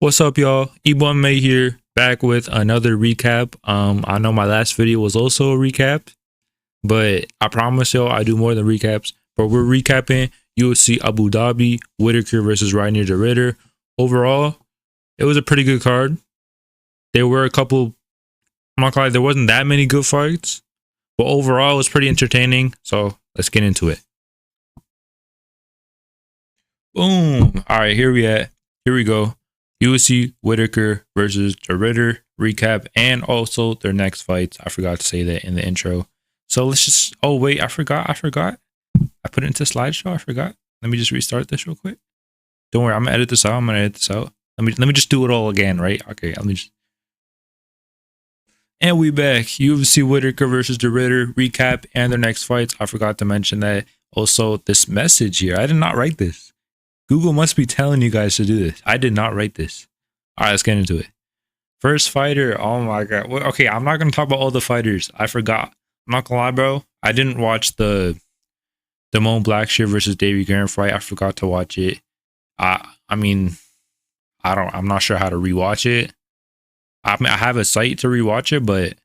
What's up, y'all? IBO MMA here, back with another recap. I know my last video was also a recap, but I promise y'all I do more than recaps. But we're recapping UFC Abu Dhabi, Whittaker versus Reiner De Ridder. Overall, it was a pretty good card. There were a couple, I'm not gonna lie, there wasn't that many good fights, but overall it was pretty entertaining. So let's get into it. Boom. All right, here we go. UFC Whittaker versus De Ridder recap, and also their next fights. I forgot to say that in the intro. So let's just, oh wait, I forgot. I put it into slideshow. I forgot. Let me just restart this real quick. Don't worry, I'm gonna edit this out. Let me just do it all again, right? Okay, let me just. And we back. UFC Whittaker versus De Ridder recap and their next fights. I forgot to mention that. Also, this message here, I did not write this. Google must be telling you guys to do this. I did not write this. All right, let's get into it. First fighter. Oh my God. Okay, I'm not going to talk about all the fighters. I forgot. I'm not going to lie, bro. I didn't watch the Damone Blackshear versus Davy Graham fight. I forgot to watch it. I'm not sure how to rewatch it. I have a site to rewatch it, but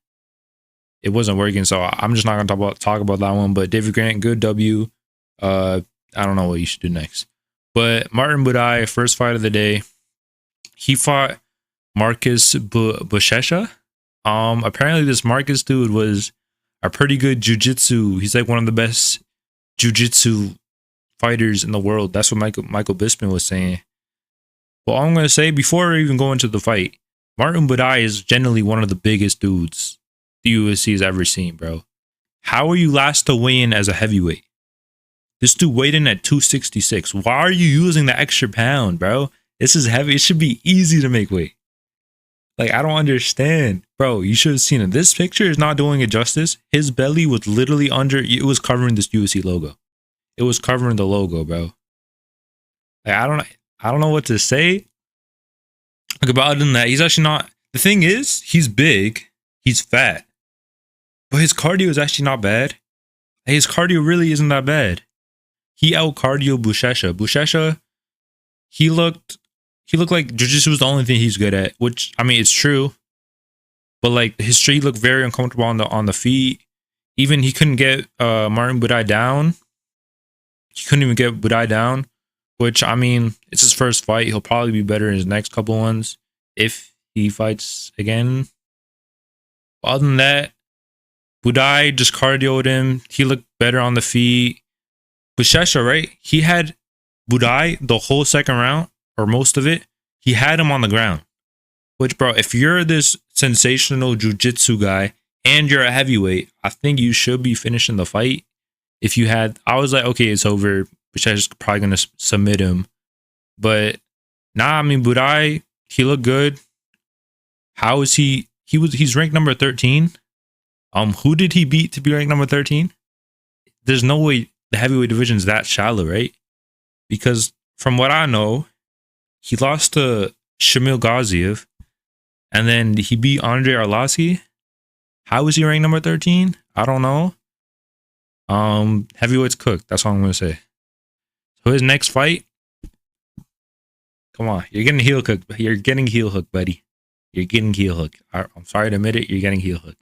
it wasn't working. So I'm just not going to talk about that one. But Davy Grant, good W. I don't know what you should do next. But Martin Buday, first fight of the day, he fought Marcus Buchecha. Apparently this Marcus dude was a pretty good jiu-jitsu. He's like one of the best jiu-jitsu fighters in the world. That's what Michael Bisping was saying. Well, all I'm going to say, before I even go into the fight, Martin Buday is generally one of the biggest dudes the UFC has ever seen, bro. How are you last to weigh in as a heavyweight? This dude weighed in at 266. Why are you using the extra pound, bro? This is heavy. It should be easy to make weight. Like, I don't understand. Bro, you should have seen it. This picture is not doing it justice. His belly was literally under, it was covering this UFC logo. It was covering the logo, bro. Like, I don't know what to say. Like, about other than that, he's actually not, the thing is, he's big, he's fat, but his cardio is actually not bad. His cardio really isn't that bad. He out cardio Buchecha. Buchecha, he looked like jiu-jitsu was the only thing he's good at, which, I mean, it's true. But like his street looked very uncomfortable on the feet. Even he couldn't get Martin Buday down. He couldn't even get Buday down, which, I mean, it's his first fight. He'll probably be better in his next couple ones if he fights again. Other than that, Buday just cardioed him. He looked better on the feet. Buchecha, right? He had Buday the whole second round, or most of it. He had him on the ground. Which, bro, if you're this sensational jiu-jitsu guy and you're a heavyweight, I think you should be finishing the fight. If you had, I was like, okay, it's over. Buchecha's probably gonna submit him, but nah. I mean, Buday, he looked good. How is he? He's ranked number 13. Who did he beat to be ranked number 13? There's no way the heavyweight division is that shallow, right? Because from what I know, he lost to Shamil Gaziev, and then he beat Andre Arlovski. How is he ranked number 13? I don't know. Heavyweight's cooked. That's all I'm gonna say. So his next fight, come on, you're getting heel hooked. You're getting heel hooked, buddy. You're getting heel hooked. I'm sorry to admit it. You're getting heel hooked.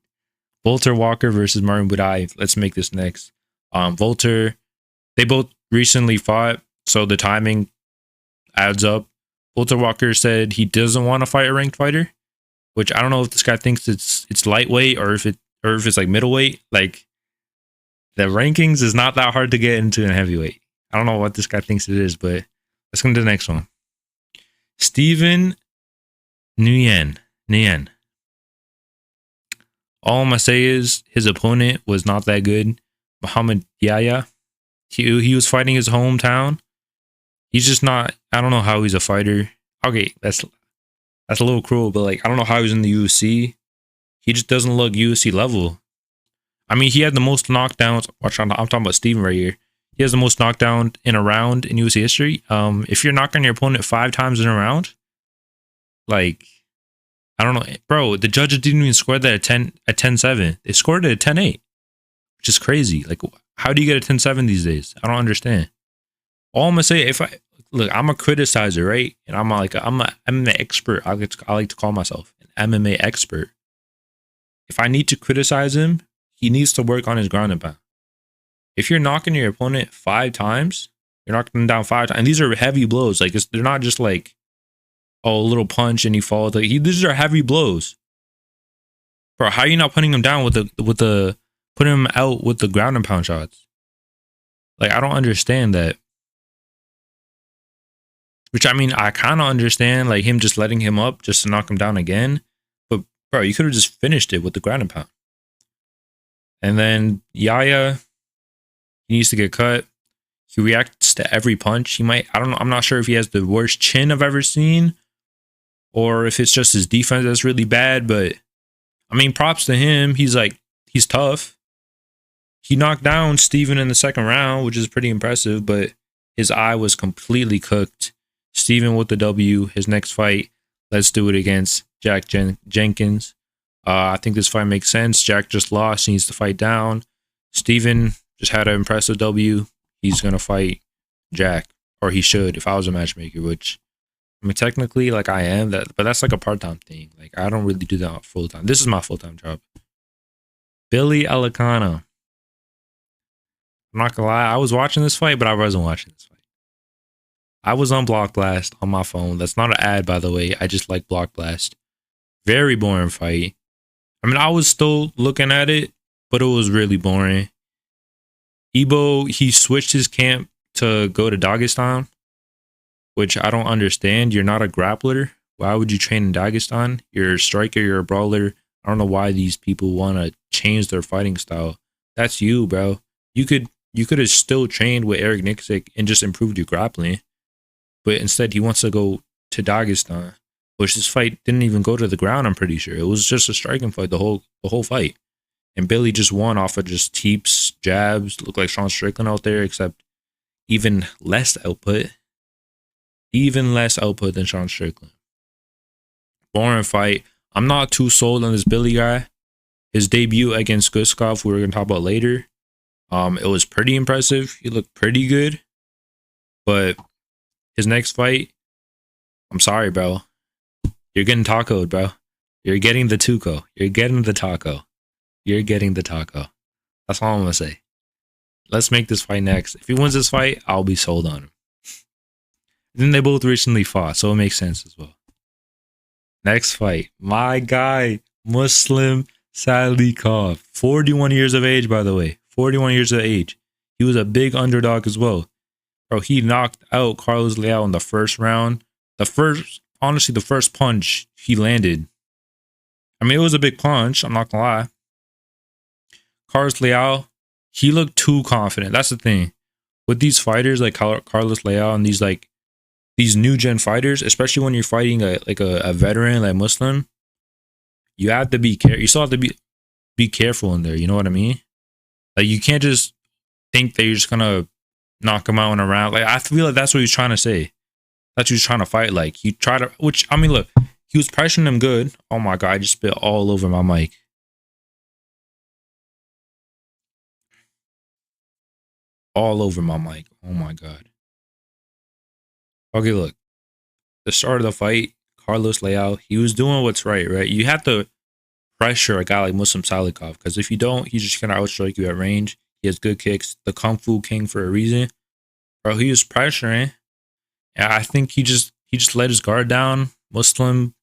Volter Walker versus Martin Buday. Let's make this next. Volter, they both recently fought, so the timing adds up. Volter Walker said he doesn't want to fight a ranked fighter, which I don't know if this guy thinks it's lightweight or if it's like middleweight. Like, the rankings is not that hard to get into in heavyweight. I don't know what this guy thinks it is, but let's go to the next one. Steven Nguyen. All I'm gonna say is his opponent was not that good. Muhammad Yahya. He was fighting his hometown. He's just not, I don't know how he's a fighter. Okay, that's a little cruel, but like, I don't know how he's in the UFC. He just doesn't look UFC level. I mean, he had the most knockdowns. I'm talking about Steven right here. He has the most knockdown in a round in UFC history. If you're knocking your opponent 5 times in a round, like, I don't know, bro, the judges didn't even score that at 10-7. They scored it at 10-8, which is crazy. Like, how do you get a 10-7 these days? I don't understand. All I'm gonna say, look, I'm a criticizer, right? And I'm like, I'm an MMA expert. I like to call myself an MMA expert. If I need to criticize him, he needs to work on his ground and pound. If you're knocking your opponent 5 times, you're knocking them down 5 times, and these are heavy blows. Like they're not just like, oh, a little punch and he falls. Like these are heavy blows, bro. How are you not putting him down with the putting him out with the ground and pound shots? Like I don't understand that. Which I mean, I kind of understand like him just letting him up just to knock him down again. But bro, you could have just finished it with the ground and pound. And then Yaya, he needs to get cut. He reacts to every punch. He might, I don't know. I'm not sure if he has the worst chin I've ever seen or if it's just his defense that's really bad. But I mean, props to him. He's tough. He knocked down Steven in the second round, which is pretty impressive, but his eye was completely cooked. Steven with the W. His next fight, let's do it against Jack Jenkins. I think this fight makes sense. Jack just lost. He needs to fight down. Steven just had an impressive W. He's going to fight Jack, or he should if I was a matchmaker, which, I mean, technically, like I am, but that's like a part-time thing. Like, I don't really do that full-time. This is my full-time job. Billy Alicana. I'm not going to lie. I was watching this fight, but I wasn't watching this fight. I was on Block Blast on my phone. That's not an ad, by the way. I just like Block Blast. Very boring fight. I mean, I was still looking at it, but it was really boring. Ibo, he switched his camp to go to Dagestan, which I don't understand. You're not a grappler. Why would you train in Dagestan? You're a striker, you're a brawler. I don't know why these people want to change their fighting style. That's you, bro. You could have still trained with Eric Nixick and just improved your grappling. But instead, he wants to go to Dagestan, which this fight didn't even go to the ground, I'm pretty sure. It was just a striking fight the whole fight. And Billy just won off of just teeps, jabs, looked like Sean Strickland out there, except even less output. Even less output than Sean Strickland. Boring fight. I'm not too sold on this Billy guy. His debut against Guskov, we're going to talk about later. It was pretty impressive. He looked pretty good. But his next fight, I'm sorry, bro. You're getting tacoed, bro. You're getting the tuco. You're getting the taco. You're getting the taco. That's all I'm going to say. Let's make this fight next. If he wins this fight, I'll be sold on him. Then they both recently fought, so it makes sense as well. Next fight. My guy, Muslim Salikov. 41 years of age, by the way. 41 years of age. He was a big underdog as well. Bro, he knocked out Carlos Leal in the first round. Honestly, the first punch he landed. I mean, it was a big punch. I'm not going to lie. Carlos Leal, he looked too confident. That's the thing. With these fighters like Carlos Leal and these new gen fighters, especially when you're fighting a veteran like Muslim, you have to be careful. You still have to be careful in there. You know what I mean? Like, you can't just think that you're just gonna knock him out in a round. Like, I feel like that's what he's trying to say. That's what he's trying to fight. Like, he tried to, which, I mean, look, he was pressuring him good. Oh my God, I just spit all over my mic. All over my mic. Oh my God. Okay, look. The start of the fight, Carlos Leal, he was doing what's right? You have to pressure a guy like Muslim Salikov, because if you don't, he's just gonna outstrike you at range. He has good kicks. The Kung Fu King for a reason. Bro, he was pressuring. And I think he just let his guard down. Muslim,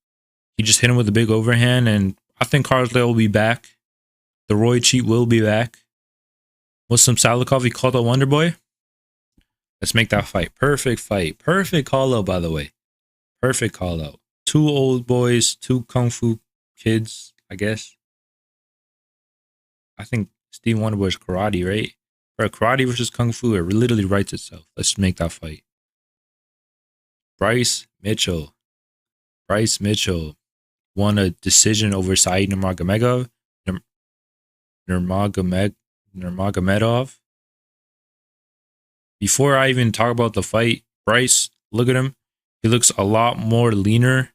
he just hit him with a big overhand, and I think Carlos Leal will be back. The Roy Cheat will be back. Muslim Salikov, he called out Wonder Boy. Let's make that fight. Perfect fight. Perfect call out, by the way. Perfect call out. 2 old boys, 2 Kung Fu kids, I guess. I think Steve Wonder Boy is karate, right? Bro, karate versus Kung Fu, it literally writes itself. Let's make that fight. Bryce Mitchell won a decision over Said Nurmagomedov. Before I even talk about the fight, Bryce, look at him. He looks a lot more leaner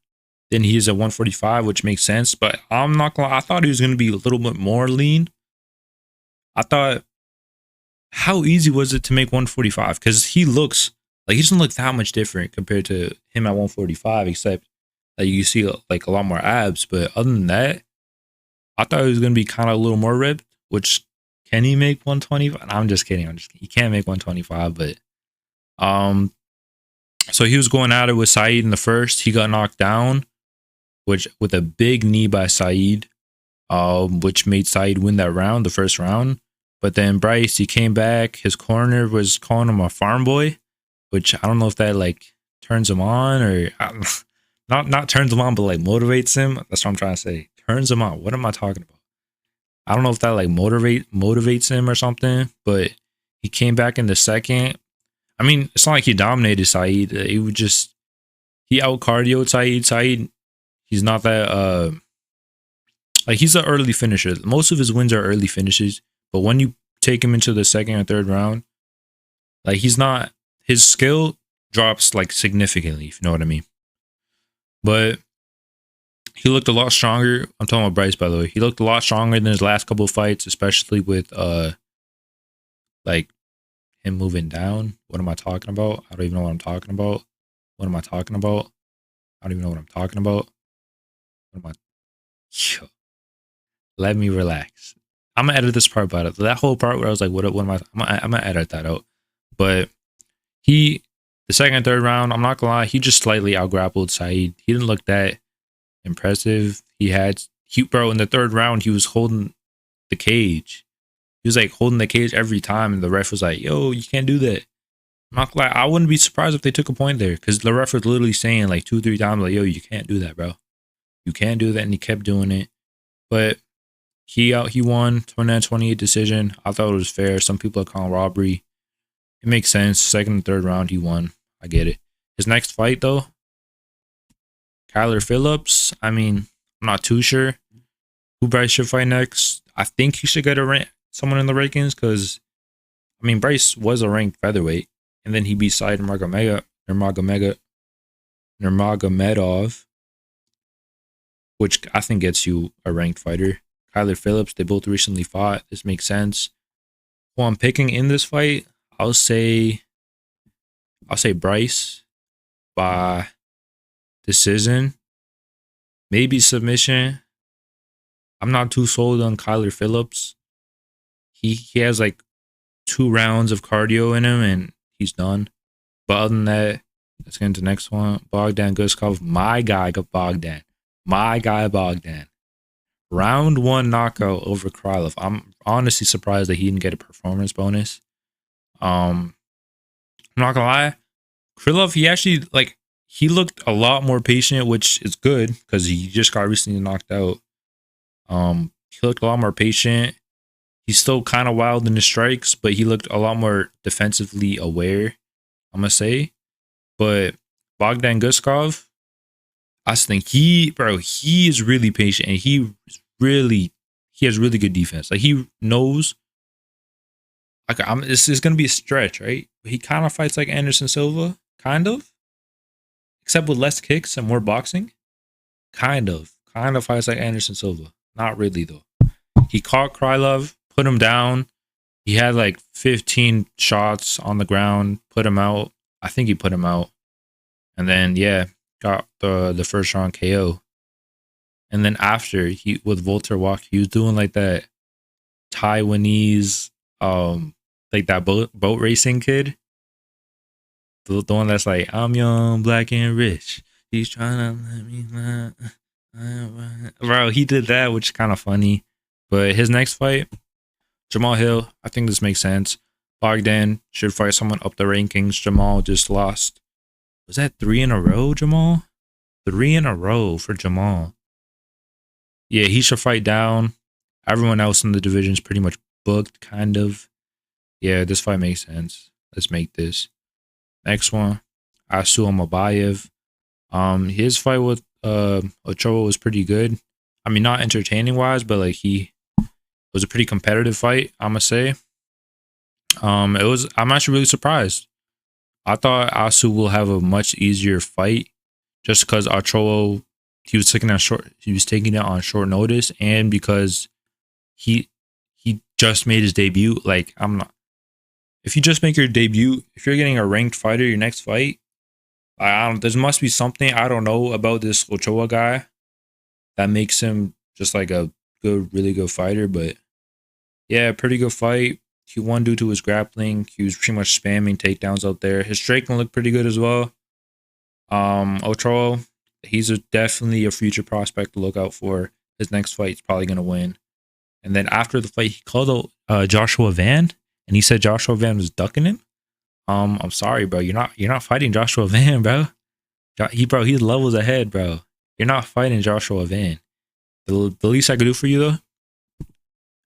than he is at 145, which makes sense. But I'm not gonna lie, I thought he was gonna be a little bit more lean. I thought, how easy was it to make 145? Because he looks Like he doesn't look that much different compared to him at 145, except that you see like a lot more abs. But other than that, I thought he was gonna be kind of a little more ripped. Which can he make 125? I'm just kidding. He can't make 125, but um, so he was going at it with Saeed in the first. He got knocked down, which with a big knee by Saeed, which made Saeed win that round, the first round. But then Bryce, he came back. His corner was calling him a farm boy, which I don't know if that like turns him on or not turns him on, but like motivates him. That's what I'm trying to say. Turns him on. What am I talking about? I don't know if that like motivates him or something. But he came back in the second. I mean, it's not like he dominated Saeed. He would just he out cardioed Saeed. Saeed, he's not that like he's an early finisher. Most of his wins are early finishes, but when you take him into the second or third round, like he's not, his skill drops like significantly, if you know what I mean. But he looked a lot stronger. I'm talking about Bryce, by the way. He looked a lot stronger than his last couple of fights, especially with like him moving down. What am I talking about? I don't even know what I'm talking about. What am I talking about? I don't even know what I'm talking about. What am I? Yo, let me relax. I'm gonna edit this part about it. That whole part where I was like, what am I? I'm gonna edit that out. But the second and third round, I'm not gonna lie, he just slightly outgrappled Saeed. He didn't look that impressive. Bro, in the third round, he was holding the cage. He was like holding the cage every time, and the ref was like, yo, you can't do that. I'm not gonna lie, I wouldn't be surprised if they took a point there, because the ref was literally saying like 2-3 times, like, yo, you can't do that, bro. You can't do that, and he kept doing it. But he won 29-28 decision. I thought it was fair. Some people are calling robbery. It makes sense. Second and third round, he won. I get it. His next fight, though, Kyler Phillips. I mean, I'm not too sure who Bryce should fight next. I think he should get someone in the rankings because, I mean, Bryce was a ranked featherweight, and then he beat Said Nurmagomedov, which I think gets you a ranked fighter. Kyler Phillips, they both recently fought. This makes sense. Who I'm picking in this fight, I'll say Bryce by decision, maybe submission. I'm not too sold on Kyler Phillips. He has like 2 rounds of cardio in him and he's done. But other than that, let's get into the next one. Bogdan Guskov, my guy Bogdan. Round 1 knockout over Krylov. I'm honestly surprised that he didn't get a performance bonus. I'm not gonna lie, Krylov, he looked a lot more patient, which is good because he just got recently knocked out. He looked a lot more patient. He's still kind of wild in his strikes, but he looked a lot more defensively aware, I'm gonna say. But Bogdan Guskov, I just think he is really patient and he has really good defense. Like he knows, like this is gonna be a stretch, right? He kind of fights like Anderson Silva, kind of, except with less kicks and more boxing. Kind of fights like Anderson Silva. Not really though. He caught Krylov, put him down. He had like 15 shots on the ground, put him out. I think he put him out, and then got the first round KO. And then after with Volter Walk, he was doing like that Taiwanese, like that boat racing kid. The one that's like, I'm young, black, and rich. He's trying to let me. Bro, he did that, which is kind of funny. But his next fight, Jamal Hill, I think this makes sense. Bogdan should fight someone up the rankings. Jamal just lost. Was that 3 in a row, Jamal? 3 in a row for Jamal. Yeah, he should fight down. Everyone else in the division is pretty much booked, kind of. Yeah, this fight makes sense. Let's make this. Next one, Asu Amabayev. His fight with Ochoa was pretty good. I mean, not entertaining wise, but like it was a pretty competitive fight, I'm gonna say. I'm actually really surprised. I thought Asu will have a much easier fight just because Ochoa, he was taking it on short notice, and because he just made his debut. Like if you just make your debut, if you're getting a ranked fighter, your next fight, I don't. There must be something I don't know about this Ochoa guy that makes him just like a good, really good fighter. But yeah, pretty good fight. He won due to his grappling. He was pretty much spamming takedowns out there. His striking looked pretty good as well. Ochoa, he's definitely a future prospect to look out for. His next fight, he's probably gonna win. And then after the fight, he called out Joshua Van, and he said Joshua Van was ducking him. I'm sorry, bro. You're not fighting Joshua Van, bro. He's levels ahead, bro. You're not fighting Joshua Van. The least I could do for you though,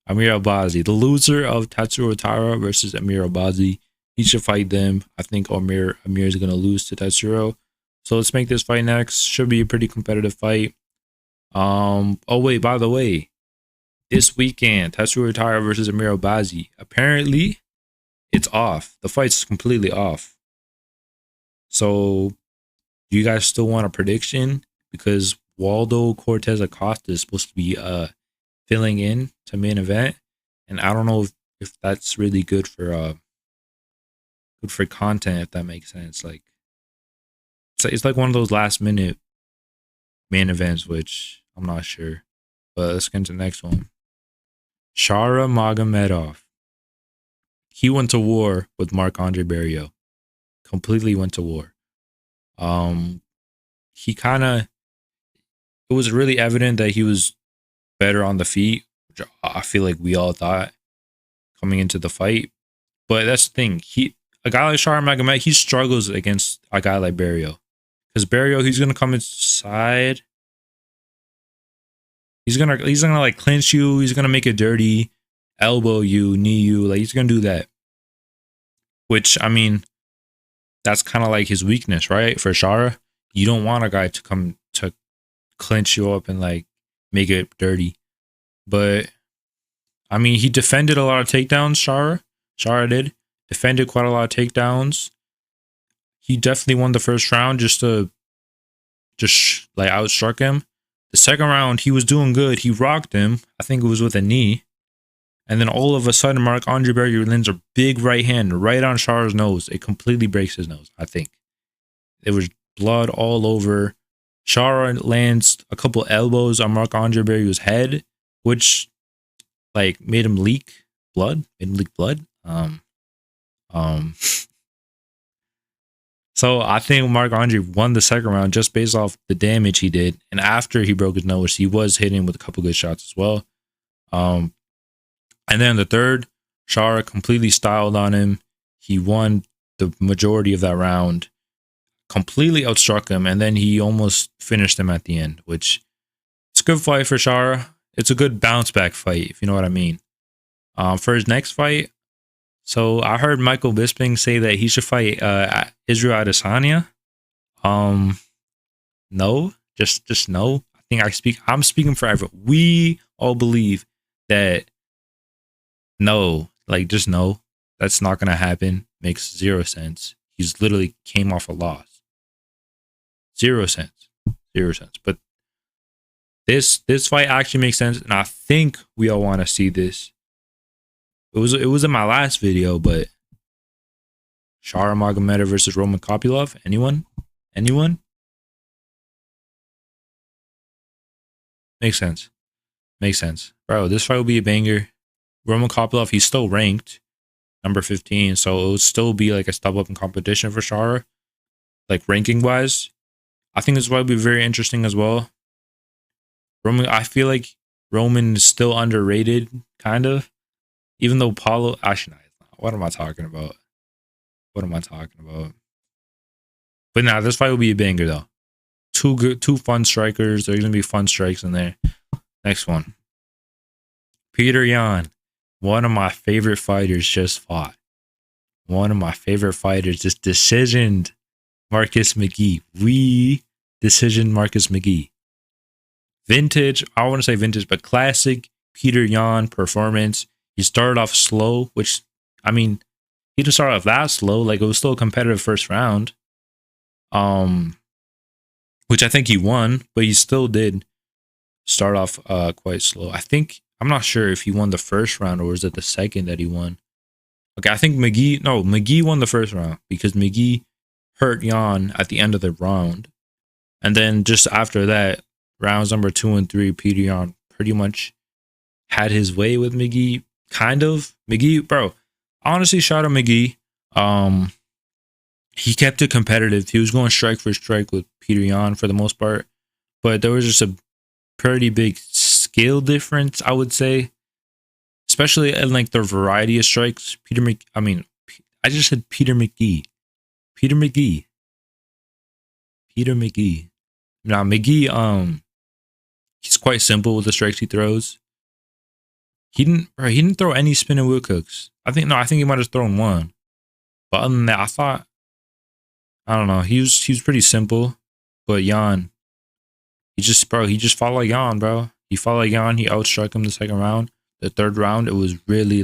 Amir Albazi, the loser of Tatsuro Taira versus Amir Albazi. He should fight them. I think Amir is gonna lose to Tatsuro. So let's make this fight next. Should be a pretty competitive fight. Oh wait, by the way, this weekend, Tatsuro Taira versus Amir Albazi. Apparently, it's off. The fight's completely off. So, do you guys still want a prediction? Because Waldo Cortez Acosta is supposed to be filling in to main event, and I don't know if that's really good for content, if that makes sense. Like, it's like one of those last minute main events, which I'm not sure. But let's get into the next one. Shara Magomedov. He went to war with Marc-Andre Barriault. Completely went to war. It was really evident that he was better on the feet, which I feel like we all thought coming into the fight. But that's the thing. A guy like Shara Magomedov, he struggles against a guy like Barriault. Because Barriault, he's gonna come inside. He's gonna like clinch you, he's gonna make it dirty, elbow you, knee you, like he's gonna do that. Which, I mean, that's kind of like his weakness, right? For Shara, you don't want a guy to come to clinch you up and like make it dirty. But I mean, he defended a lot of takedowns. Shara did defended quite a lot of takedowns. He definitely won the first round just like outstruck him. The second round, he was doing good. He rocked him. I think it was with a knee. And then all of a sudden, Marc-Andre Barriault lands a big right hand right on Shara's nose. It completely breaks his nose, I think. There was blood all over. Shara lands a couple elbows on Marc-Andre Barriault's head, which like made him leak blood. So I think Marc-Andre won the second round just based off the damage he did. And after he broke his nose, he was hitting with a couple good shots as well. And then the third, Shara completely styled on him. He won the majority of that round, completely outstruck him, and then he almost finished him at the end, which it's a good fight for Shara. It's a good bounce back fight, if you know what I mean. For his next fight, so I heard Michael Bisping say that he should fight Israel Adesanya. No, just no. I'm speaking for everyone. We all believe that no, like just no. That's not gonna happen. Makes zero sense. He's literally came off a loss. 0 cents. But this fight actually makes sense, and I think we all want to see this. It was in my last video, but Shara Magomedov versus Roman Kopylov. Anyone? Makes sense. Bro, this fight will be a banger. Roman Kopylov, he's still ranked number 15, so it would still be like a step up in competition for Shara, like ranking wise. I think this fight will be very interesting as well. I feel like Roman is still underrated, kind of. Even though Paulo, actually, what am I talking about? But nah, this fight will be a banger though. Two fun strikers. There's gonna be fun strikes in there. Next one, Petr Yan, one of my favorite fighters, just fought. One of my favorite fighters just decisioned Marcus McGee. We decisioned Marcus McGee. Vintage, I want to say vintage, but classic Petr Yan performance. He started off slow, which, I mean, he didn't start off that slow. Like, it was still a competitive first round. Which I think he won, but he still did start off quite slow. I'm not sure if he won the first round or was it the second that he won. Okay, I think McGee won the first round because McGee hurt Yan at the end of the round. And then just after that, rounds number 2 and 3, Petr Yan pretty much had his way with McGee. Kind of. McGee, bro, honestly, shout out McGee. He kept it competitive. He was going strike for strike with Petr Yan for the most part. But there was just a pretty big skill difference, I would say. Especially in like the variety of strikes. I just said Peter McGee. Peter McGee. Now McGee, he's quite simple with the strikes he throws. He didn't throw any spinning wheel hooks. I think he might have thrown one. But other than that, I don't know. He was pretty simple. But Yan, he just followed Yan, bro. He followed Yan. He outstruck him the second round. The third round, it was really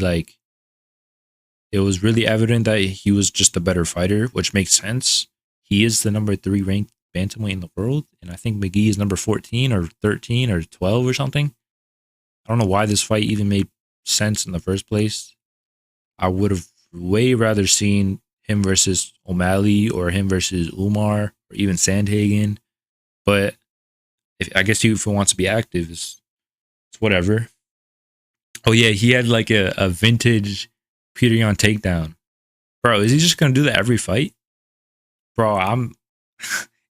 evident that he was just a better fighter, which makes sense. He is the number 3 ranked bantamweight in the world, and I think McGee is number 14 or 13 or 12 or something. I don't know why this fight even made sense in the first place. I would have way rather seen him versus O'Malley or him versus Umar or even Sandhagen. But I guess if he wants to be active, it's whatever. Oh yeah, he had like a vintage Petr Yan takedown. Bro, is he just gonna do that every fight? Bro,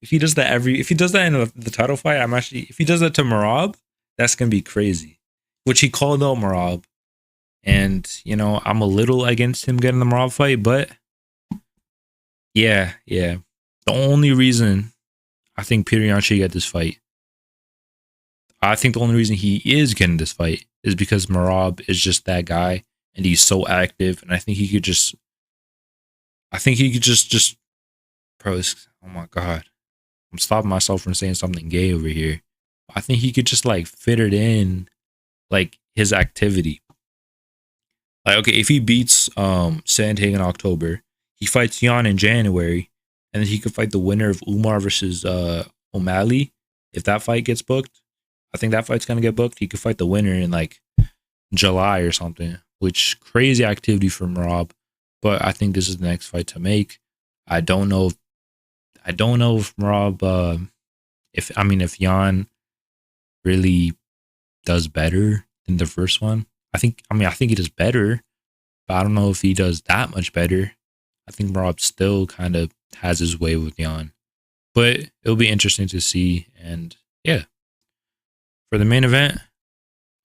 if he does that in the title fight, if he does that to Merab, that's gonna be crazy. Which he called out Merab. And, I'm a little against him getting the Merab fight, but yeah. The only reason I think Petr Yan should get this fight, I think the only reason he is getting this fight is because Merab is just that guy and he's so active. And I think he could just, bro, oh my God. I'm stopping myself from saying something gay over here. I think he could just like fit it in, like his activity. Like, okay, if he beats Sandhagen in October, he fights Yan in January, and then he could fight the winner of Umar versus O'Malley. If that fight gets booked, I think that fight's gonna get booked. He could fight the winner in like July or something, which crazy activity for Merab. But I think this is the next fight to make. I don't know if Merab, if Yan really does better than the first one. I think he does better, but I don't know if he does that much better. I think Merab still kind of has his way with Yan. But it'll be interesting to see. And yeah. For the main event,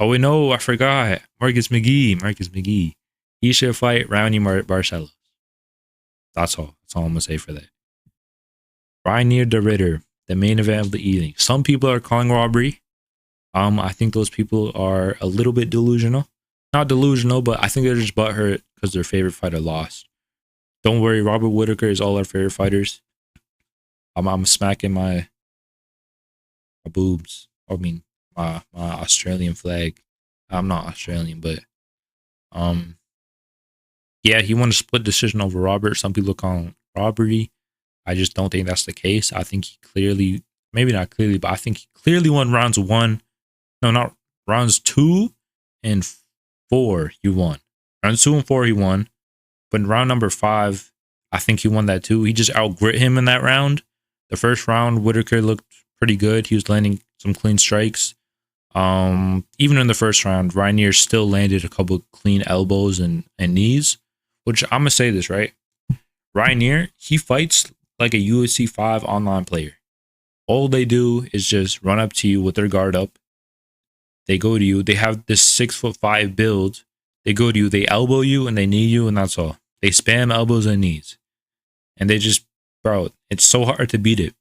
oh wait, no, I forgot. Marcus McGee. He should fight Raoni Barcelos. That's all. That's all I'm gonna say for that. Reiner De Ridder, the main event of the evening. Some people are calling robbery. I think those people are a little bit delusional. Not delusional, but I think they're just butthurt because their favorite fighter lost. Don't worry, Robert Whittaker is all our favorite fighters. I'm smacking my boobs. My Australian flag. I'm not Australian, but yeah, he won a split decision over Robert. Some people call him robbery. I just don't think that's the case. I think he clearly, maybe not clearly, but I think he clearly won rounds 2 and 4. He won rounds 2 and 4. He won, but in round number 5, I think he won that too. He just outgrit him in that round. The first round, Whittaker looked pretty good. He was landing some clean strikes. Even in the first round, Reiner still landed a couple of clean elbows and knees, which I'm gonna say this, right? Reiner, he fights like a UFC 5 online player. All they do is just run up to you with their guard up. They go to you. They have this 6'5" build. They go to you. They elbow you and they knee you, and that's all. They spam elbows and knees, and they just, bro, it's so hard to beat it.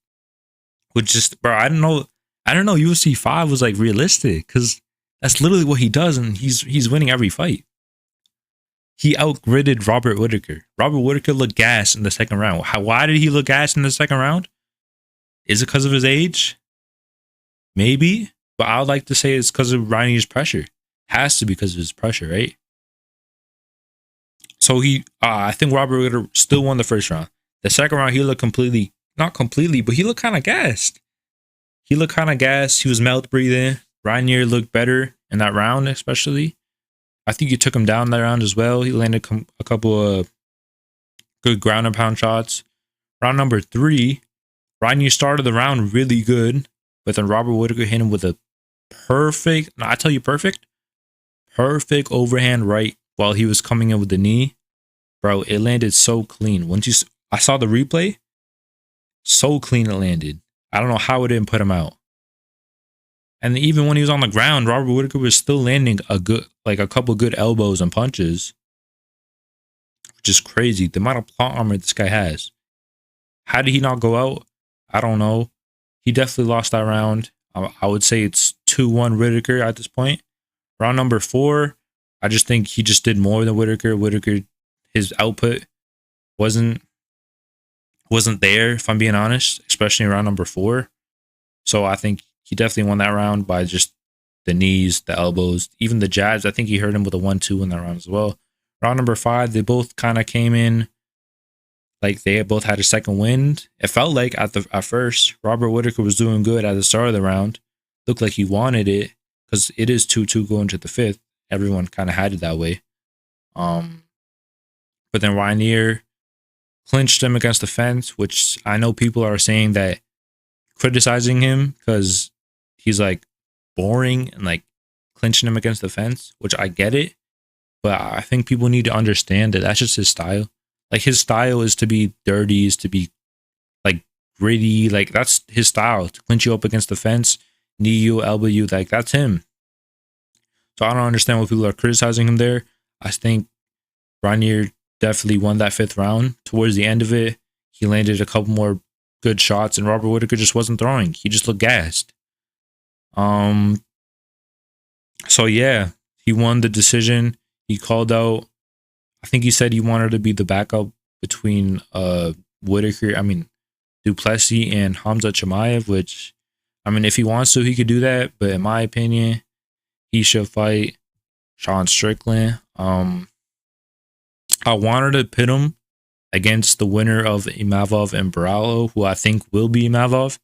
Which just, bro, I don't know UFC 5 was like realistic, because that's literally what he does, and he's winning every fight. He outgritted Robert Whittaker. Robert Whittaker looked gassed in the second round. Why did he look gassed in the second round? Is it because of his age? Maybe, but I would like to say it's because of Reiner's pressure. Has to be because of his pressure, right? So I think Robert Whittaker still won the first round. The second round, he looked not completely, but he looked kind of gassed. He was mouth breathing. Reiner looked better in that round, especially. I think he took him down that round as well. He landed a couple of good ground and pound shots. Round number 3, Reiner started the round really good, but then Robert Whittaker hit him with a perfect overhand right while he was coming in with the knee. Bro, it landed so clean. I saw the replay, so clean it landed. I don't know how it didn't put him out. And even when he was on the ground, Robert Whittaker was still landing a couple good elbows and punches, which is crazy. The amount of plot armor this guy has. How did he not go out? I don't know. He definitely lost that round. I would say it's 2-1 Whittaker at this point. Round number 4, I just think he just did more than Whittaker. Whittaker, his output wasn't there, if I'm being honest, especially in round number 4. So I think he definitely won that round by just the knees, the elbows, even the jabs. I think he hurt him with a 1-2 in that round as well. Round number 5, they both kind of came in like they both had a second wind. It felt like at first, Robert Whittaker was doing good at the start of the round. Looked like he wanted it because it is 2-2 going to the 5th. Everyone kind of had it that way. But then Reiner clinched him against the fence, which I know people are saying that, criticizing him because he's like boring and like clinching him against the fence, which I get it. But I think people need to understand that that's just his style. Like his style is to be dirty, is to be like gritty. Like that's his style, to clinch you up against the fence, knee you, elbow you. Like that's him. So I don't understand why people are criticizing him there. I think Reiner definitely won that 5th round. Towards the end of it, he landed a couple more good shots, and Robert Whittaker just wasn't throwing. He just looked gassed. So yeah, he won the decision. He called out, I think he said he wanted to be the backup between Duplessis and Hamza Chimaev, which, I mean, if he wants to, he could do that. But in my opinion, he should fight Sean Strickland. I wanted to pit him against the winner of Imavov and Baralo, who I think will be Imavov.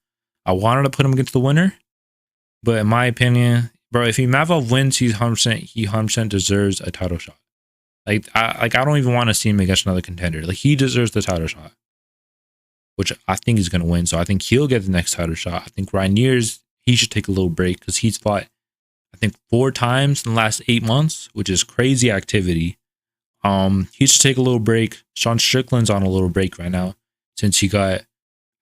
I wanted to put him against the winner. But in my opinion, bro, if Imavov wins, he 100% deserves a title shot. I don't even want to see him against another contender. Like, he deserves the title shot, which I think he's going to win. So I think he'll get the next title shot. I think he should take a little break because he's fought, I think, 4 times in the last 8 months, which is crazy activity. He should take a little break. Sean Strickland's on a little break right now since he got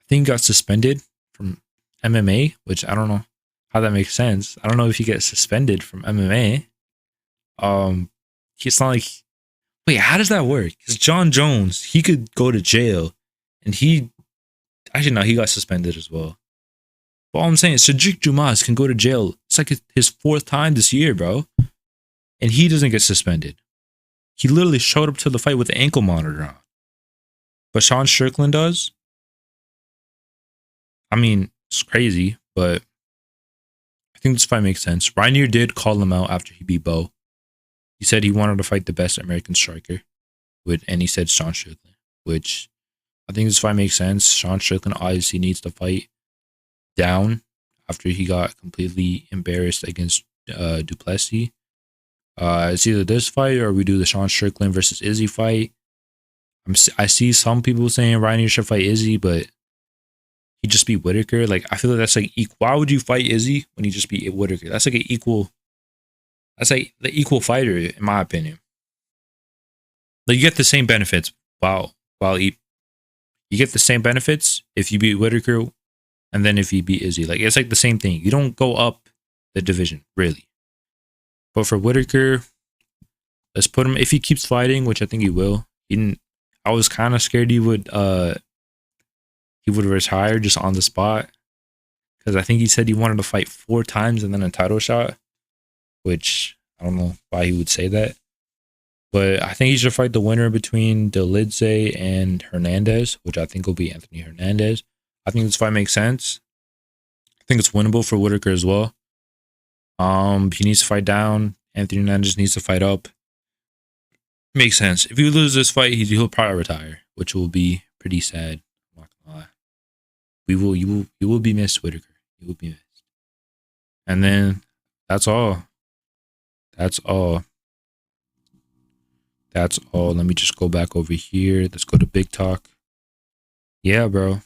suspended from MMA, which I don't know how that makes sense. I don't know if he gets suspended from MMA. It's not like, wait, how does that work? Because John Jones, he could go to jail, and he got suspended as well. But all I'm saying is Sadiq Dumas can go to jail. It's like his 4th time this year, bro. And he doesn't get suspended. He literally showed up to the fight with the ankle monitor on. But Sean Strickland does. I mean, it's crazy, but I think this fight makes sense. Reiner did call him out after he beat Bo. He said he wanted to fight the best American striker, and he said Sean Strickland, which I think this fight makes sense. Sean Strickland obviously needs to fight down after he got completely embarrassed against Duplessis. It's either this fight or we do the Sean Strickland versus Izzy fight. I see some people saying Reiner should fight Izzy, but he just beat Whittaker. Like, I feel like that's like equal. Why would you fight Izzy when he just beat Whittaker? That's like that's like the equal fighter, in my opinion. Like, you get the same benefits you get the same benefits if you beat Whittaker and then if you beat Izzy. Like, it's like the same thing. You don't go up the division, really. But for Whittaker, let's put him, if he keeps fighting, which I think he will. I was kind of scared he would retire just on the spot, because I think he said he wanted to fight 4 times and then a title shot, which I don't know why he would say that. But I think he should fight the winner between Delidze and Hernandez, which I think will be Anthony Hernandez. I think this fight makes sense. I think it's winnable for Whittaker as well. He needs to fight down. Anthony Hernandez needs to fight up. Makes sense. If you lose this fight, he'll probably retire, which will be pretty sad. I'm not gonna lie. You will be missed, Whittaker. You will be missed. And then that's all. That's all. That's all. Let me just go back over here. Let's go to Big Talk. Yeah, bro.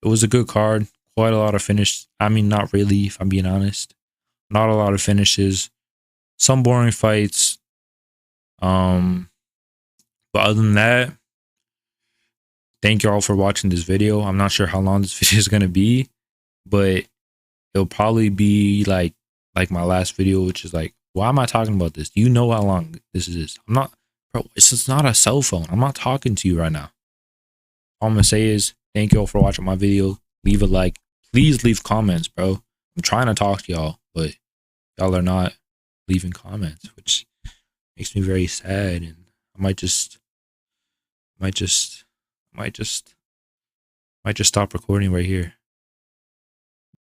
It was a good card. Quite a lot of finish. I mean, not really, if I'm being honest. Not a lot of finishes. Some boring fights. But other than that, thank you all for watching this video. I'm not sure how long this video is gonna be, but it'll probably be like my last video, which is like, why am I talking about this? Do you know how long this is? I'm not, bro. It's not a cell phone. I'm not talking to you right now. All I'm gonna say is thank you all for watching my video. Leave a like. Please leave comments, bro. I'm trying to talk to y'all, but y'all are not leaving comments, which makes me very sad. And I might just stop recording right here.